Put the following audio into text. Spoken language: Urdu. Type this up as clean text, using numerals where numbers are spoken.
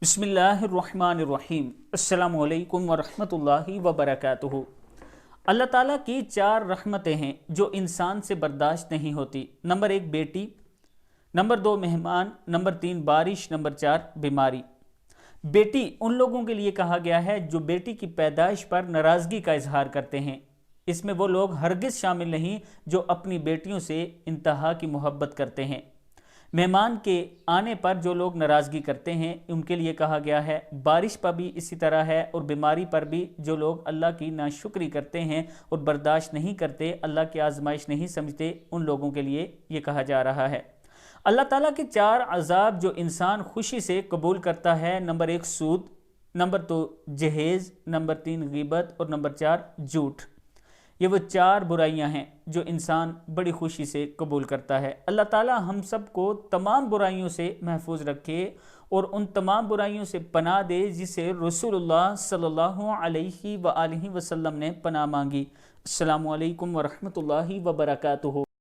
بسم اللہ الرحمن الرحیم۔ السلام علیکم ورحمۃ اللہ وبرکاتہ۔ اللہ تعالیٰ کی 4 رحمتیں ہیں جو انسان سے برداشت نہیں ہوتی۔ نمبر 1 بیٹی، نمبر 2 مہمان، نمبر 3 بارش، نمبر 4 بیماری۔ بیٹی ان لوگوں کے لیے کہا گیا ہے جو بیٹی کی پیدائش پر ناراضگی کا اظہار کرتے ہیں۔ اس میں وہ لوگ ہرگز شامل نہیں جو اپنی بیٹیوں سے انتہا کی محبت کرتے ہیں۔ مہمان کے آنے پر جو لوگ ناراضگی کرتے ہیں ان کے لیے کہا گیا ہے۔ بارش پر بھی اسی طرح ہے، اور بیماری پر بھی جو لوگ اللہ کی ناشکری کرتے ہیں اور برداشت نہیں کرتے، اللہ کی آزمائش نہیں سمجھتے، ان لوگوں کے لیے یہ کہا جا رہا ہے۔ اللہ تعالیٰ کے 4 عذاب جو انسان خوشی سے قبول کرتا ہے، نمبر 1 سود، نمبر 2 جہیز، نمبر 3 غیبت، اور نمبر 4 جھوٹ۔ یہ وہ 4 برائیاں ہیں جو انسان بڑی خوشی سے قبول کرتا ہے۔ اللہ تعالیٰ ہم سب کو تمام برائیوں سے محفوظ رکھے اور ان تمام برائیوں سے پناہ دے جسے رسول اللہ صلی اللہ علیہ وآلہ وسلم نے پناہ مانگی۔ السلام علیکم ورحمۃ اللہ وبرکاتہ۔